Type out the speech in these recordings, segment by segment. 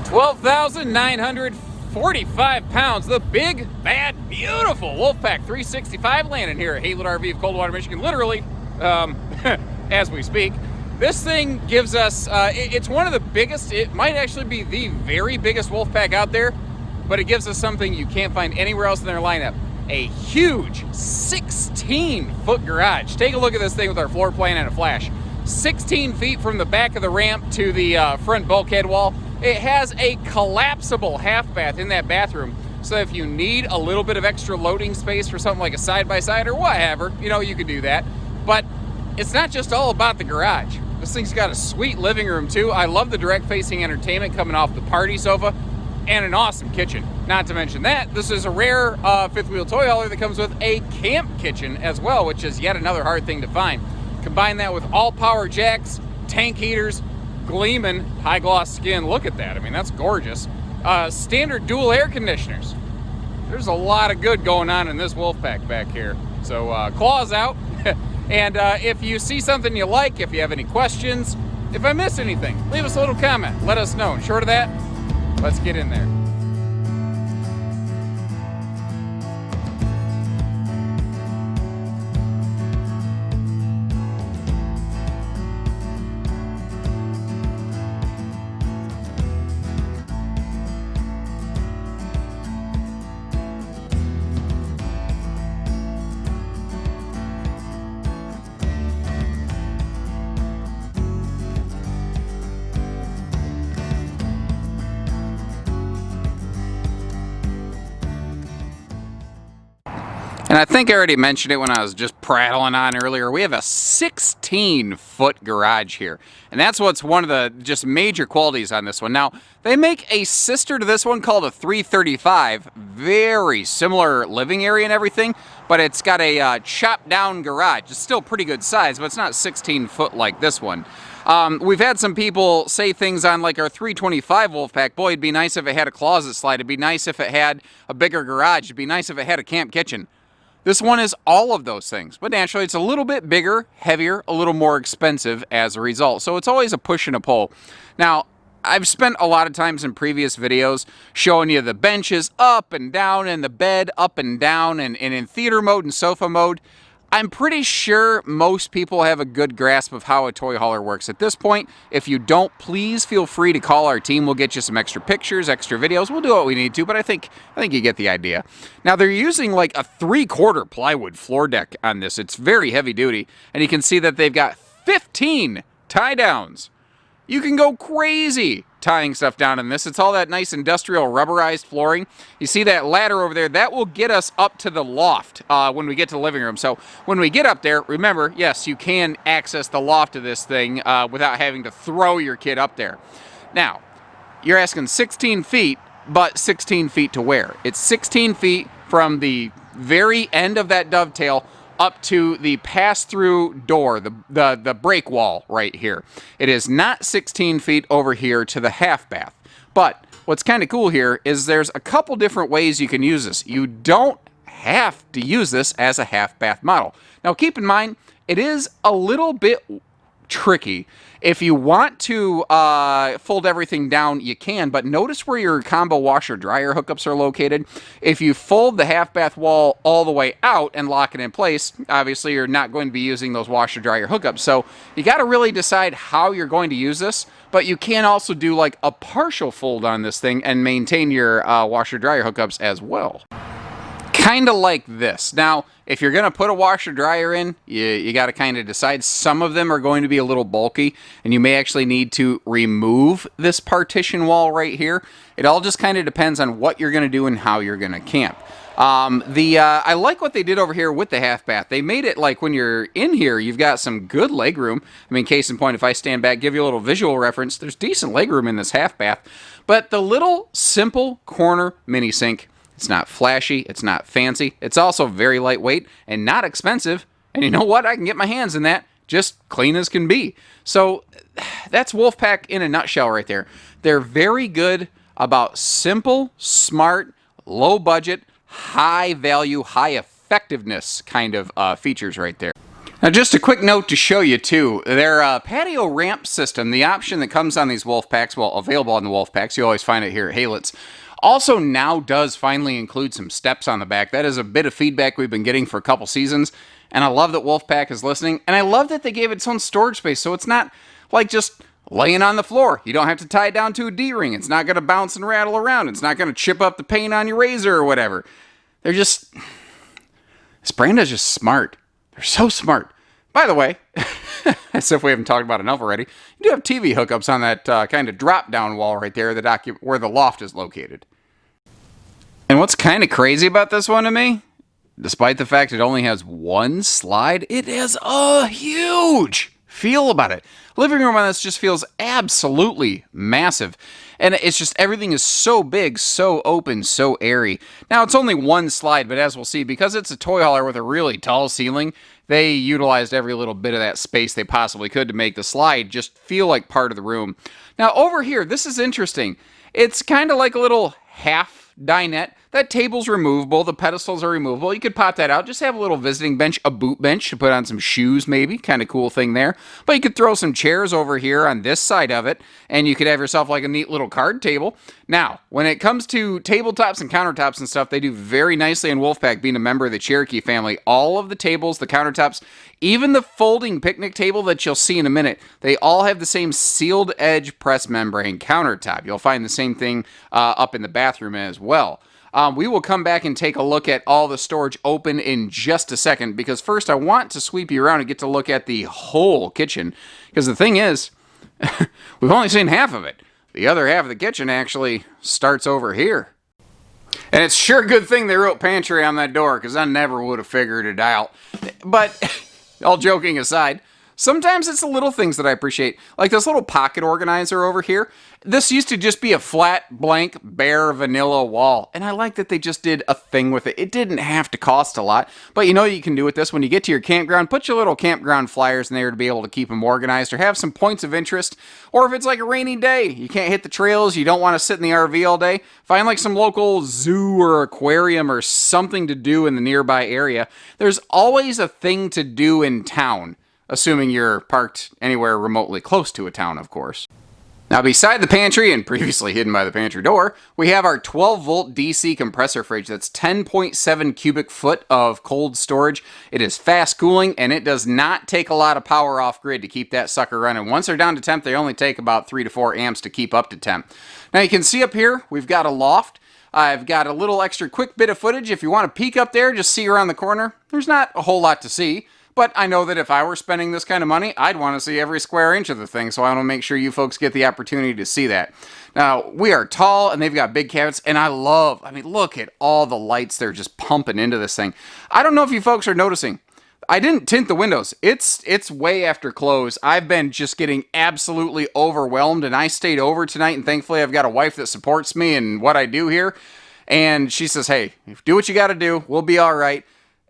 12,945 pounds. The big, bad, beautiful Wolfpack 365 landing here at Haylet RV of Coldwater, Michigan. Literally, as we speak. This thing gives us, it's one of the biggest, it might actually be the very biggest Wolfpack out there, but it gives us something you can't find anywhere else in their lineup. A huge 16-foot garage. Take a look at this thing with our floor plan and a flash. 16 feet from the back of the ramp to the front bulkhead wall. It has a collapsible half bath in that bathroom. So if you need a little bit of extra loading space for something like a side-by-side or whatever, you know, you can do that. But it's not just all about the garage. This thing's got a sweet living room too. I love the direct facing entertainment coming off the party sofa and an awesome kitchen. Not to mention that, this is a rare fifth wheel toy hauler that comes with a camp kitchen as well, which is yet another hard thing to find. Combine that with all power jacks, tank heaters, gleaming high gloss skin. Look at that, I mean, that's gorgeous. Standard dual air conditioners. There's a lot of good going on in this Wolfpack back here. So claws out. And if you see something you like, if you have any questions, if I miss anything, leave us a little comment. Let us know. And short of that, let's get in there. And I think I already mentioned it when I was just prattling on earlier. We have a 16-foot garage here. And that's what's one of the just major qualities on this one. Now, they make a sister to this one called a 335. Very similar living area and everything, but it's got a chopped down garage. It's still pretty good size, but it's not 16 foot like this one. We've had some people say things on like our 325 Wolfpack. Boy, it'd be nice if it had a closet slide. It'd be nice if it had a bigger garage. It'd be nice if it had a camp kitchen. This one is all of those things, but naturally it's a little bit bigger, heavier, a little more expensive as a result. So it's always a push and a pull. Now, I've spent a lot of times in previous videos showing you the benches up and down and the bed up and down and in theater mode and sofa mode. I'm pretty sure most people have a good grasp of how a toy hauler works at this point. If you don't, please feel free to call our team. We'll get you some extra pictures, extra videos. We'll do what we need to, but I think you get the idea. Now, they're using like a 3/4 plywood floor deck on this. It's very heavy duty, and you can see that they've got 15 tie downs. You can go crazy tying stuff down in this. It's all that nice industrial rubberized flooring. You see that ladder over there? That will get us up to the loft when we get to the living room. So when we get up there, remember, yes, you can access the loft of this thing without having to throw your kid up there. Now, you're asking 16 feet, but 16 feet to where? It's 16 feet from the very end of that dovetail up to the pass-through door, the break wall right here. It is not 16 feet over here to the half bath. But what's kind of cool here is there's a couple different ways you can use this. You don't have to use this as a half bath model. Now keep in mind, it is a little bit tricky. If you want to fold everything down, you can, but notice where your combo washer dryer hookups are located. If you fold the half bath wall all the way out and lock it in place, obviously you're not going to be using those washer dryer hookups. So you got to really decide how you're going to use this, but you can also do like a partial fold on this thing and maintain your washer dryer hookups as well. Kind of like this. Now, if you're going to put a washer dryer in, you got to kind of decide. Some of them are going to be a little bulky, and you may actually need to remove this partition wall right here. It all just kind of depends on what you're going to do and how you're going to camp. I like what they did over here with the half bath. They made it like when you're in here, you've got some good leg room. I mean, case in point, if I stand back, give you a little visual reference, there's decent leg room in this half bath. But the little simple corner mini sink, it's not flashy, it's not fancy, it's also very lightweight and not expensive. And you know what? I can get my hands in that just clean as can be. So that's Wolfpack in a nutshell right there. They're very good about simple, smart, low budget, high value, high effectiveness kind of features right there. Now, just a quick note to show you, too. Their patio ramp system, the option that comes on these wolf packs, well, available on the wolf packs, you always find it here at Halets, also now does finally include some steps on the back. That is a bit of feedback we've been getting for a couple seasons, and I love that Wolfpack is listening, and I love that they gave it its own storage space, so it's not like just laying on the floor. You don't have to tie it down to a D-ring. It's not going to bounce and rattle around. It's not going to chip up the paint on your razor or whatever. They're just... This brand is just smart. They're so smart. By the way, as if we haven't talked about enough already, you do have TV hookups on that kind of drop-down wall right there where the loft is located. And what's kind of crazy about this one to me, despite the fact it only has one slide, it has a huge feel about it. Living room on this just feels absolutely massive. And it's just, everything is so big, so open, so airy. Now, it's only one slide, but as we'll see, because it's a toy hauler with a really tall ceiling, they utilized every little bit of that space they possibly could to make the slide just feel like part of the room. Now, over here, this is interesting. It's kind of like a little half dinette. That table's removable. The pedestals are removable. You could pop that out. Just have a little visiting bench, a boot bench to put on some shoes maybe. Kind of cool thing there. But you could throw some chairs over here on this side of it, and you could have yourself like a neat little card table. Now, when it comes to tabletops and countertops and stuff, they do very nicely in Wolfpack, being a member of the Cherokee family. All of the tables, the countertops, even the folding picnic table that you'll see in a minute, they all have the same sealed edge press membrane countertop. You'll find the same thing up in the bathroom as well. We will come back and take a look at all the storage open in just a second, because first I want to sweep you around and get to look at the whole kitchen, because the thing is, we've only seen half of it. The other half of the kitchen actually starts over here. And it's sure a good thing they wrote pantry on that door, because I never would have figured it out. But, all joking aside, sometimes it's the little things that I appreciate, like this little pocket organizer over here. This used to just be a flat, blank, bare, vanilla wall, and I like that they just did a thing with it. It didn't have to cost a lot, but you know what you can do with this? When you get to your campground, put your little campground flyers in there to be able to keep them organized or have some points of interest. Or if it's like a rainy day, you can't hit the trails, you don't want to sit in the RV all day, find like some local zoo or aquarium or something to do in the nearby area. There's always a thing to do in town. Assuming you're parked anywhere remotely close to a town, of course. Now, beside the pantry, and previously hidden by the pantry door, we have our 12-volt DC compressor fridge that's 10.7 cubic foot of cold storage. It is fast cooling, and it does not take a lot of power off grid to keep that sucker running. Once they're down to temp, they only take about 3 to 4 amps to keep up to temp. Now, you can see up here, we've got a loft. I've got a little extra quick bit of footage. If you want to peek up there, just see around the corner. There's not a whole lot to see. But I know that if I were spending this kind of money, I'd want to see every square inch of the thing, so I want to make sure you folks get the opportunity to see that. Now, we are tall, and they've got big cabinets, and I mean, look at all the lights they're just pumping into this thing. I don't know if you folks are noticing. I didn't tint the windows. It's way after close. I've been just getting absolutely overwhelmed, and I stayed over tonight, and thankfully I've got a wife that supports me in what I do here. And she says, hey, do what you got to do. We'll be all right.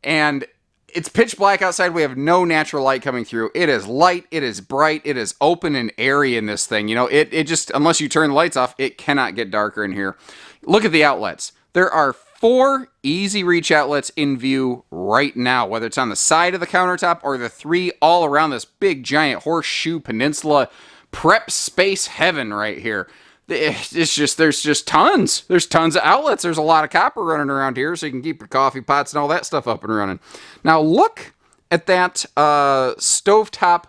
And it's pitch black outside. We have no natural light coming through. It is light. It is bright. It is open and airy in this thing. You know, it just, unless you turn the lights off, it cannot get darker in here. Look at the outlets. There are 4 easy reach outlets in view right now, whether it's on the side of the countertop or the 3 all around this big giant horseshoe peninsula prep space heaven right here. It's just, there's just tons. There's tons of outlets. There's a lot of copper running around here, so you can keep your coffee pots and all that stuff up and running. Now look at that stovetop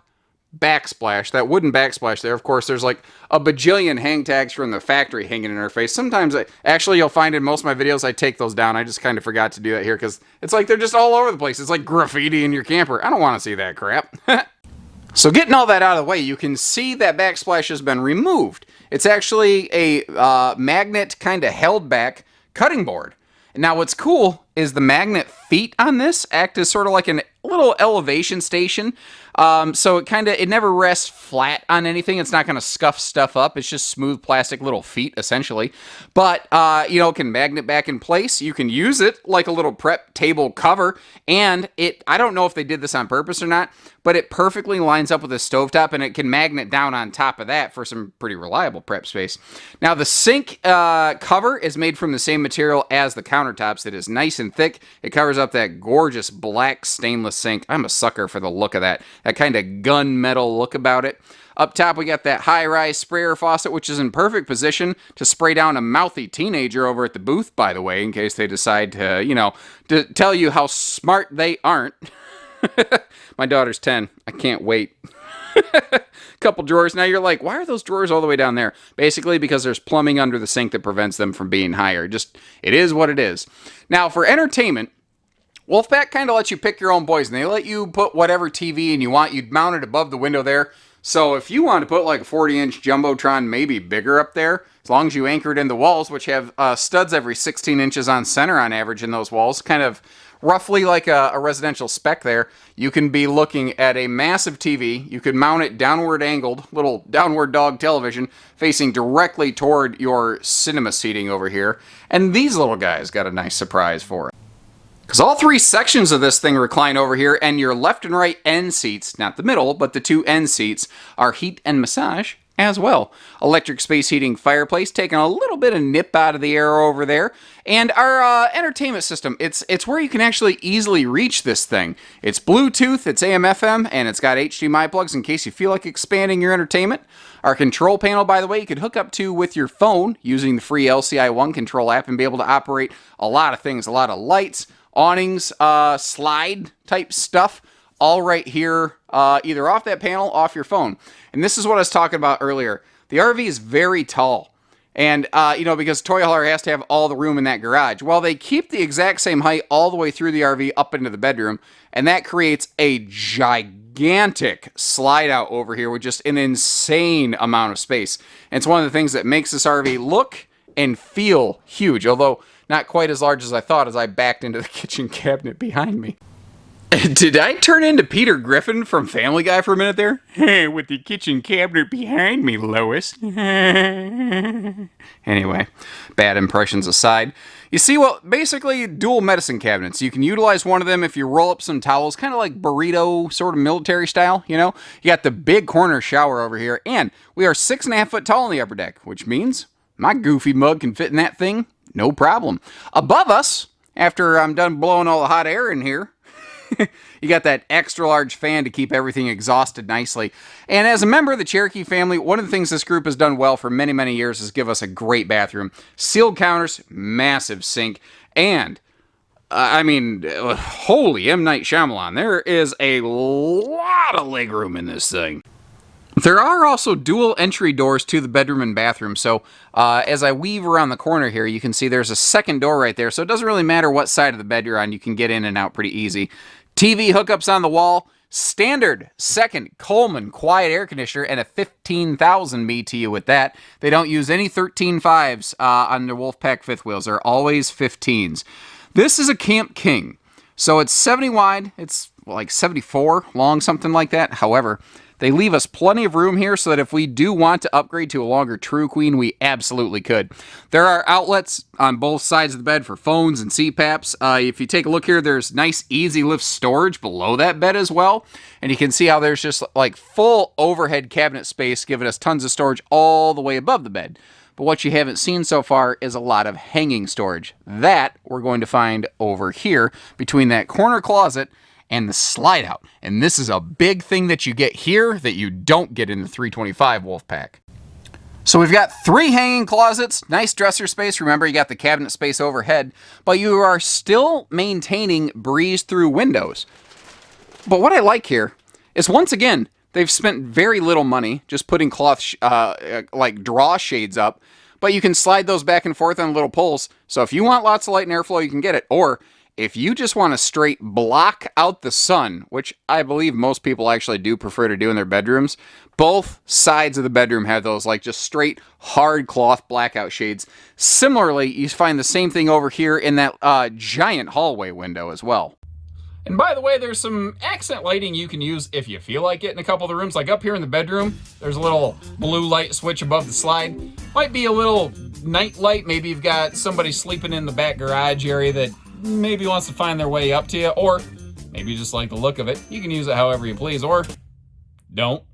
backsplash, that wooden backsplash there. Of course, there's like a bajillion hang tags from the factory hanging in her face. Sometimes, actually, you'll find in most of my videos, I take those down. I just kind of forgot to do that here because it's like they're just all over the place. It's like graffiti in your camper. I don't want to see that crap. So getting all that out of the way, you can see that backsplash has been removed. It's actually a magnet kind of held back cutting board. Now what's cool is the magnet feet on this act as sort of like a little elevation station. So it never rests flat on anything. It's not going to scuff stuff up. It's just smooth plastic little feet, essentially. But, it can magnet back in place. You can use it like a little prep table cover. And I don't know if they did this on purpose or not, but it perfectly lines up with a stovetop, and it can magnet down on top of that for some pretty reliable prep space. Now, the sink cover is made from the same material as the countertops. It is nice and thick. It covers up that gorgeous black stainless sink. I'm a sucker for the look of that kind of gunmetal look about it. Up top, we got that high-rise sprayer faucet, which is in perfect position to spray down a mouthy teenager over at the booth, by the way, in case they decide to, to tell you how smart they aren't. My daughter's 10. I can't wait. Couple drawers. Now you're like, why are those drawers all the way down there? Basically because there's plumbing under the sink that prevents them from being higher. It is what it is. Now, for entertainment, Wolfpack kind of lets you pick your own poison. They let you put whatever TV in you want. You'd mount it above the window there. So if you want to put like a 40-inch Jumbotron, maybe bigger up there, as long as you anchor it in the walls, which have studs every 16 inches on center on average in those walls, kind of roughly like a residential spec there, you can be looking at a massive TV. You could mount it downward angled, little downward dog television, facing directly toward your cinema seating over here. And these little guys got a nice surprise for it. Because all three sections of this thing recline over here, and your left and right end seats, not the middle, but the two end seats, are heat and massage as well. Electric space heating fireplace, taking a little bit of nip out of the air over there. And our entertainment system, it's where you can actually easily reach this thing. It's Bluetooth, it's AM/FM, and it's got HDMI plugs in case you feel like expanding your entertainment. Our control panel, by the way, you could hook up to with your phone using the free LCI One control app and be able to operate a lot of things, a lot of lights, awnings, slide type stuff, all right here, either off that panel, off your phone. And this is what I was talking about earlier. The RV is very tall. And, because toy hauler has to have all the room in that garage. Well, they keep the exact same height all the way through the RV up into the bedroom. And that creates a gigantic slide out over here with just an insane amount of space. And it's one of the things that makes this RV look and feel huge. Although not quite as large as I thought as I backed into the kitchen cabinet behind me. Did I turn into Peter Griffin from Family Guy for a minute there? With the kitchen cabinet behind me, Lois. Anyway, bad impressions aside. You see, well, basically dual medicine cabinets. You can utilize one of them if you roll up some towels, kind of like burrito, sort of military style, You got the big corner shower over here, and we are 6.5 foot tall on the upper deck, which means my goofy mug can fit in that thing, no problem. Above us, after I'm done blowing all the hot air in here, you got that extra large fan to keep everything exhausted nicely. And as a member of the Cherokee family, one of the things this group has done well for many, many years is give us a great bathroom. Sealed counters, massive sink, and, holy M. Night Shyamalan, there is a lot of legroom in this thing. There are also dual entry doors to the bedroom and bathroom, so as I weave around the corner here, you can see there's a second door right there, so it doesn't really matter what side of the bed you're on, you can get in and out pretty easy. TV hookups on the wall, standard second Coleman quiet air conditioner, and a 15,000 BTU with that. They don't use any 13.5s on their Wolfpack fifth wheels, they're always 15s. This is a Camp King, so it's 70 wide, it's like 74 long, something like that. However, they leave us plenty of room here so that if we do want to upgrade to a longer True Queen, we absolutely could. There are outlets on both sides of the bed for phones and CPAPs. If you take a look here, there's nice easy lift storage below that bed as well. And you can see how there's just like full overhead cabinet space, giving us tons of storage all the way above the bed. But what you haven't seen so far is a lot of hanging storage. That we're going to find over here between that corner closet and the slide out. And this is a big thing that you get here that you don't get in the 325 Wolfpack. So we've got 3 hanging closets, nice dresser space. Remember, you got the cabinet space overhead, but you are still maintaining breeze-through windows. But what I like here is, once again, they've spent very little money just putting cloth, like draw shades up, but you can slide those back and forth on little poles. So if you want lots of light and airflow, you can get it. Or if you just want to straight block out the sun, which I believe most people actually do prefer to do in their bedrooms, both sides of the bedroom have those like just straight hard cloth blackout shades. Similarly, you find the same thing over here in that giant hallway window as well. And by the way, there's some accent lighting you can use if you feel like it in a couple of the rooms. Like up here in the bedroom, there's a little blue light switch above the slide. Might be a little night light. Maybe you've got somebody sleeping in the back garage area that maybe wants to find their way up to you, or maybe you just like the look of it. You can use it however you please, or don't.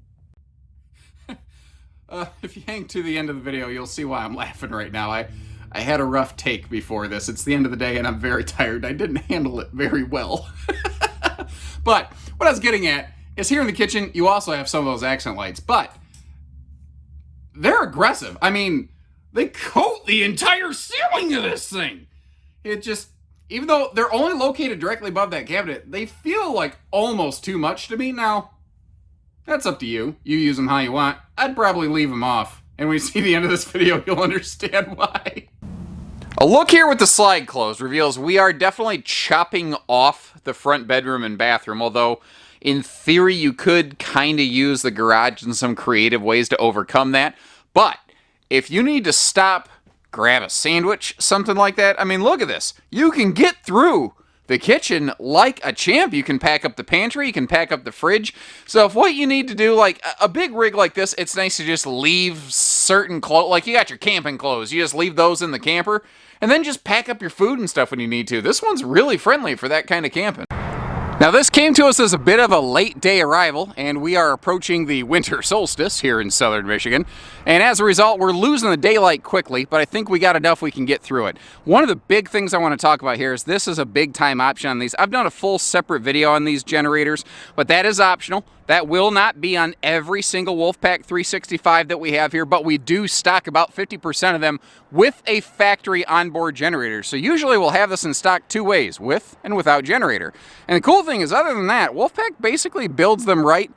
If you hang to the end of the video, you'll see why I'm laughing right now. I had a rough take before this. It's the end of the day and I'm very tired. I didn't handle it very well. But what I was getting at is here in the kitchen, you also have some of those accent lights, but they're aggressive. I mean, they coat the entire ceiling of this thing. It just, even though they're only located directly above that cabinet, they feel like almost too much to me. Now, that's up to you. You use them how you want. I'd probably leave them off. And when you see the end of this video, you'll understand why. A look here with the slide closed reveals we are definitely chopping off the front bedroom and bathroom, although in theory you could kind of use the garage in some creative ways to overcome that. But if you need to stop, grab a sandwich, something like that, I mean, look at this. You can get through the kitchen like a champ. You can pack up the pantry, you can pack up the fridge. So if what you need to do, like a big rig like this, it's nice to just leave certain clothes, like you got your camping clothes, you just leave those in the camper, and then just pack up your food and stuff when you need to. This one's really friendly for that kind of camping. Now this came to us as a bit of a late day arrival, and we are approaching the winter solstice here in southern Michigan, and as a result we're losing the daylight quickly, but I think we got enough we can get through it. One of the big things I want to talk about here is this is a big time option on these. I've done a full separate video on these generators, but that is optional. That will not be on every single Wolfpack 365 that we have here, but we do stock about 50% of them with a factory onboard generator. So usually we'll have this in stock two ways, with and without generator. And the cool thing is, other than that, Wolfpack basically builds them right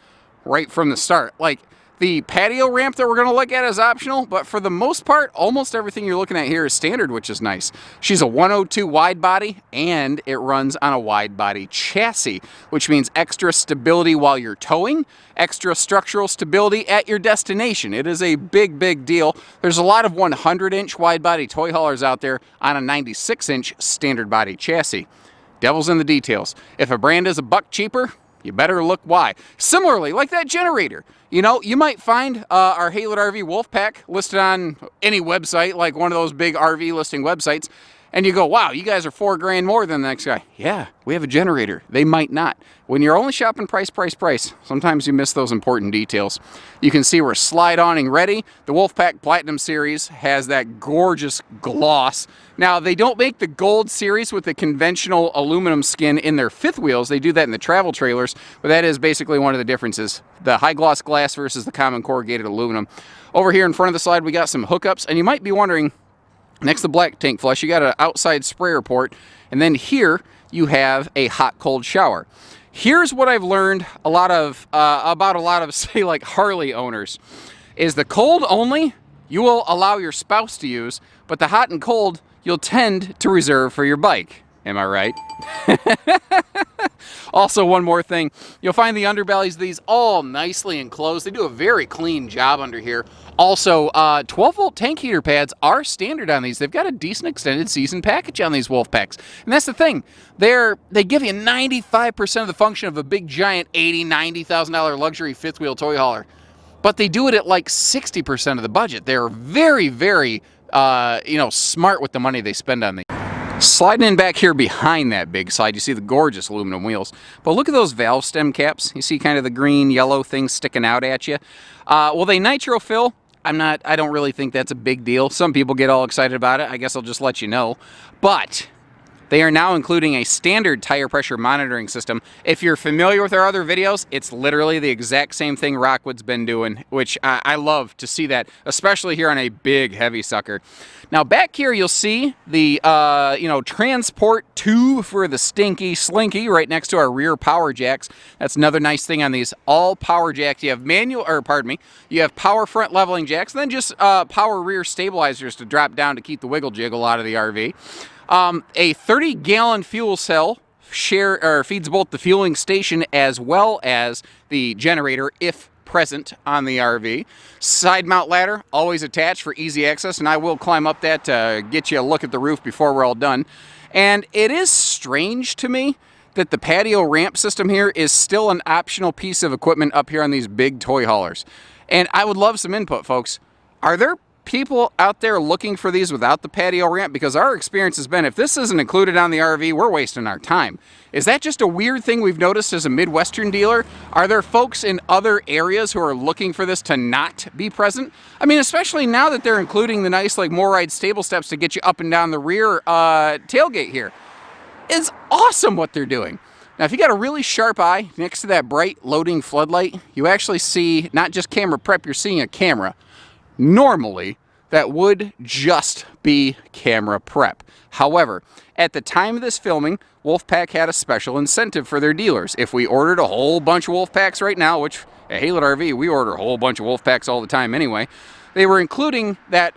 from the start. Like, the patio ramp that we're going to look at is optional, but for the most part, almost everything you're looking at here is standard, which is nice. She's a 102 wide body, and it runs on a wide body chassis, which means extra stability while you're towing, extra structural stability at your destination. It is a big, big deal. There's a lot of 100-inch wide body toy haulers out there on a 96-inch standard body chassis. Devil's in the details. If a brand is a buck cheaper, you better look why. Similarly, like that generator, you know, you might find our Haylett RV Wolfpack listed on any website, like one of those big RV listing websites, and you go, wow, you guys are $4 grand more than the next guy. Yeah, we have a generator. They might not. When you're only shopping price, sometimes you miss those important details. You can see we're slide awning ready. The Wolfpack Platinum Series has that gorgeous gloss. Now, they don't make the Gold Series with the conventional aluminum skin in their fifth wheels. They do that in the travel trailers, but that is basically one of the differences. The high gloss glass versus the common corrugated aluminum. Over here in front of the slide, we got some hookups, and you might be wondering, next to the black tank flush, you got an outside sprayer port, and then here you have a hot-cold shower. Here's what I've learned about a lot of, say, like Harley owners, is the cold only you will allow your spouse to use, but the hot and cold you'll tend to reserve for your bike. Am I right? Also, one more thing. You'll find the underbellies of these all nicely enclosed. They do a very clean job under here. Also, 12-volt tank heater pads are standard on these. They've got a decent extended season package on these Wolfpacks. And that's the thing. They give you 95% of the function of a big, giant $80,000, $90,000 luxury fifth wheel toy hauler. But they do it at like 60% of the budget. They're very, very, smart with the money they spend on these. Sliding in back here behind that big slide, you see the gorgeous aluminum wheels. But look at those valve stem caps. You see kind of the green, yellow things sticking out at you. Will they nitro fill? I don't really think that's a big deal. Some people get all excited about it. I guess I'll just let you know. But they are now including a standard tire pressure monitoring system. If you're familiar with our other videos, it's literally the exact same thing Rockwood's been doing, which I love to see that, especially here on a big, heavy sucker. Now back here you'll see the transport tube for the Stinky Slinky right next to our rear power jacks. That's another nice thing on these all power jacks. You have you have power front leveling jacks, and then just power rear stabilizers to drop down to keep the wiggle jiggle out of the RV. A 30-gallon fuel cell feeds both the fueling station as well as the generator if present on the RV. Side mount ladder, always attached for easy access, and I will climb up that to get you a look at the roof before we're all done. And it is strange to me that the patio ramp system here is still an optional piece of equipment up here on these big toy haulers. And I would love some input, folks. Are there people out there looking for these without the patio ramp? Because our experience has been, if this isn't included on the RV, we're wasting our time. Is that just a weird thing we've noticed as a Midwestern dealer? Are there folks in other areas who are looking for this to not be present? I mean, especially now that they're including the nice like MORryde stable steps to get you up and down the rear tailgate here. It's awesome what they're doing. Now, if you got a really sharp eye next to that bright loading floodlight, you actually see not just camera prep, you're seeing a camera. Normally, that would just be camera prep. However, at the time of this filming, Wolfpack had a special incentive for their dealers. If we ordered a whole bunch of Wolfpacks right now, which at Haylett RV, we order a whole bunch of Wolfpacks all the time anyway, they were including that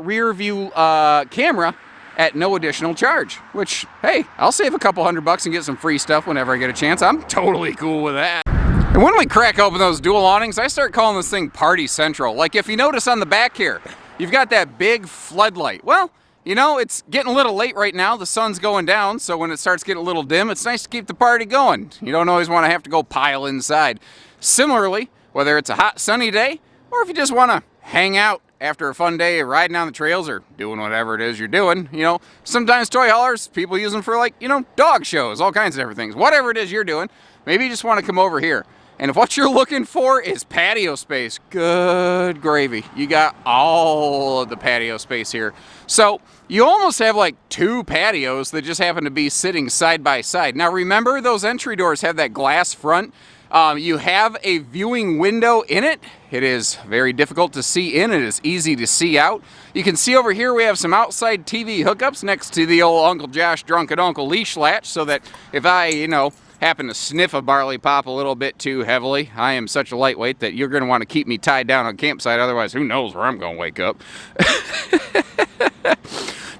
rear view camera at no additional charge, which, hey, I'll save a couple $100 and get some free stuff whenever I get a chance. I'm totally cool with that. And when we crack open those dual awnings, I start calling this thing Party Central. Like if you notice on the back here, you've got that big floodlight. Well, you know, it's getting a little late right now. The sun's going down, so when it starts getting a little dim, it's nice to keep the party going. You don't always want to have to go pile inside. Similarly, whether it's a hot sunny day, or if you just want to hang out after a fun day of riding on the trails or doing whatever it is you're doing, you know, sometimes toy haulers, people use them for like, you know, dog shows, all kinds of different things. Whatever it is you're doing, maybe you just want to come over here. And if what you're looking for is patio space, good gravy. You got all of the patio space here. So you almost have like two patios that just happen to be sitting side by side. Now remember, those entry doors have that glass front. You have a viewing window in it. It is very difficult to see in. It is easy to see out. You can see over here we have some outside TV hookups next to the old Uncle Josh Drunken Uncle leash latch, so that if I, you know, happen to sniff a barley pop a little bit too heavily, I am such a lightweight that you're going to want to keep me tied down on campsite. Otherwise, who knows where I'm going to wake up.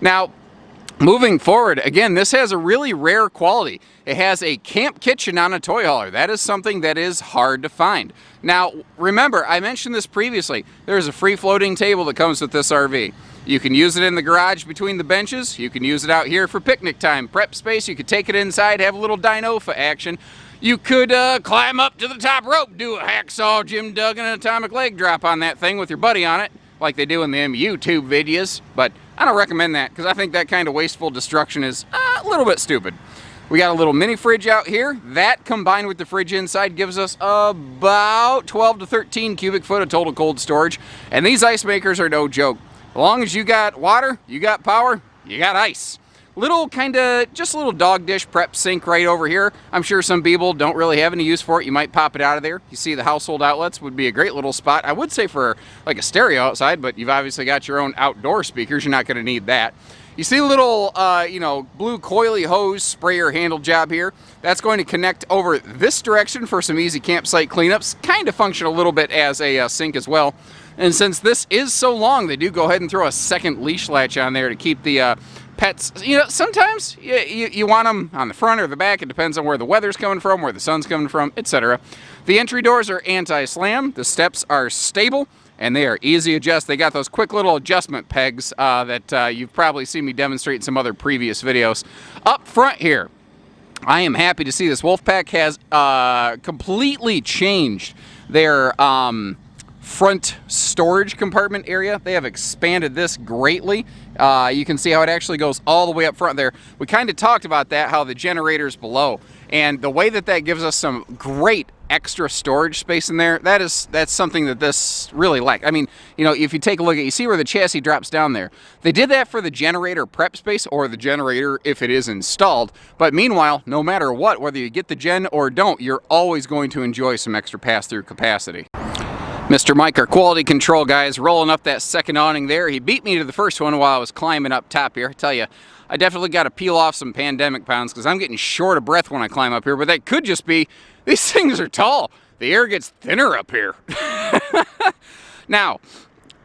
Now, moving forward, again, this has a really rare quality. It has a camp kitchen on a toy hauler. That is something that is hard to find. Now, remember, I mentioned this previously. There's a free floating table that comes with this RV. You can use it in the garage between the benches. You can use it out here for picnic time, prep space. You could take it inside, have a little Dinofa action. You could climb up to the top rope, do a hacksaw Jim Duggan and atomic leg drop on that thing with your buddy on it, like they do in them YouTube videos. But I don't recommend that because I think that kind of wasteful destruction is a little bit stupid. We got a little mini fridge out here. That combined with the fridge inside gives us about 12 to 13 cubic foot of total cold storage. And these ice makers are no joke. As long as you got water, you got power, you got ice. Little kind of, just a little dog dish prep sink right over here. I'm sure some people don't really have any use for it. You might pop it out of there. You see the household outlets would be a great little spot. I would say for like a stereo outside, but you've obviously got your own outdoor speakers. You're not going to need that. You see a little, you know, blue coily hose sprayer handle job here. That's going to connect over this direction for some easy campsite cleanups. Kind of function a little bit as a sink as well. And since this is so long, they do go ahead and throw a second leash latch on there to keep the pets. You know, sometimes you want them on the front or the back. It depends on where the weather's coming from, where the sun's coming from, etc. The entry doors are anti-slam. The steps are stable, and they are easy adjust. They got those quick little adjustment pegs that you've probably seen me demonstrate in some other previous videos. Up front here, I am happy to see this. Wolfpack has completely changed their front storage compartment area. They have expanded this greatly. You can see how it actually goes all the way up front there. We kind of talked about that, how the generator's below, and the way that that gives us some great extra storage space in there, that's something that this really lacks. I mean, you know, if you take a look at, you see where the chassis drops down there. They did that for the generator prep space, or the generator if it is installed. But meanwhile, no matter what, whether you get the gen or don't, you're always going to enjoy some extra pass-through capacity. Mr. Mike, our quality control guy, is rolling up that second awning there. He beat me to the first one while I was climbing up top here. I tell you, I definitely got to peel off some pandemic pounds because I'm getting short of breath when I climb up here, but that could just be, these things are tall. The air gets thinner up here. Now,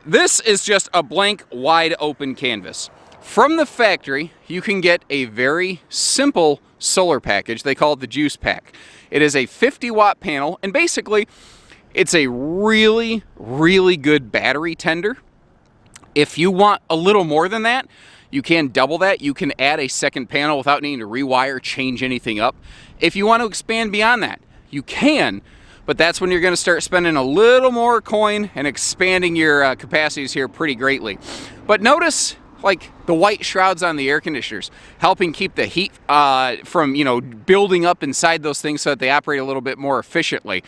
this is just a blank, wide open canvas. From the factory, you can get a very simple solar package. They call it the Juice Pack. It is a 50-watt panel, and basically, it's a really, really good battery tender. If you want a little more than that, you can double that. You can add a second panel without needing to rewire, change anything up. If you want to expand beyond that, you can, but that's when you're going to start spending a little more coin and expanding your capacities here pretty greatly. But notice, like, the white shrouds on the air conditioners, helping keep the heat from, building up inside those things so that they operate a little bit more efficiently.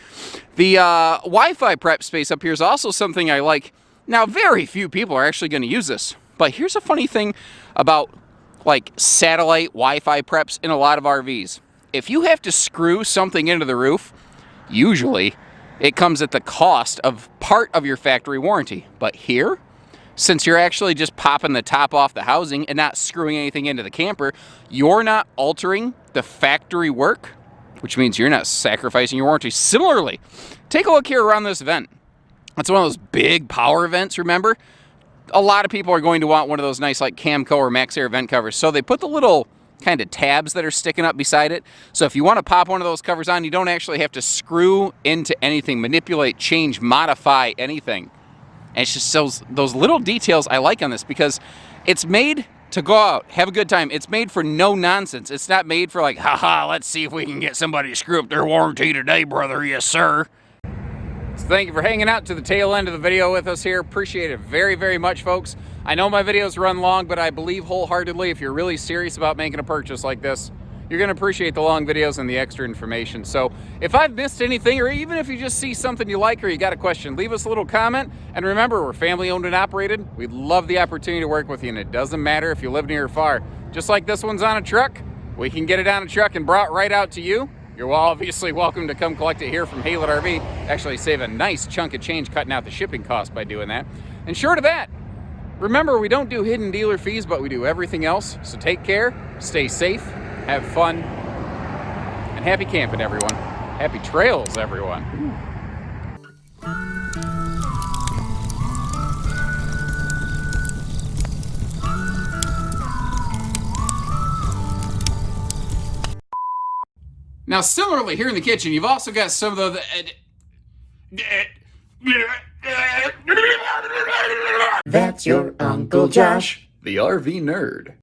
The Wi-Fi prep space up here is also something I like. Now, very few people are actually going to use this, but here's a funny thing about, like, satellite Wi-Fi preps in a lot of RVs. If you have to screw something into the roof, usually it comes at the cost of part of your factory warranty. But here, since you're actually just popping the top off the housing and not screwing anything into the camper, you're not altering the factory work, which means you're not sacrificing your warranty. Similarly, take a look here around this vent. It's one of those big power vents, remember? A lot of people are going to want one of those nice, like, Camco or MaxxAir vent covers. So they put the little kind of tabs that are sticking up beside it. So if you want to pop one of those covers on, you don't actually have to screw into anything, manipulate, change, modify anything. And it's just those little details I like on this, because it's made to go out, have a good time. It's made for no nonsense. It's not made for, like, haha, let's see if we can get somebody to screw up their warranty today, brother. Yes, sir. So thank you for hanging out to the tail end of the video with us here. Appreciate it very, very much, folks. I know my videos run long, but I believe wholeheartedly if you're really serious about making a purchase like this, you're going to appreciate the long videos and the extra information. So if I've missed anything, or even if you just see something you like or you got a question, leave us a little comment. And remember, we're family owned and operated. We'd love the opportunity to work with you, and it doesn't matter if you live near or far. Just like this one's on a truck, we can get it on a truck and brought right out to you. You're obviously welcome to come collect it here from Haylett RV. Actually save a nice chunk of change cutting out the shipping cost by doing that. And short of that, remember, we don't do hidden dealer fees, but we do everything else. So take care, stay safe, have fun, and happy camping, everyone. Happy trails, everyone. Now, similarly, here in the kitchen, you've also got some of That's your Uncle Josh, the RV nerd.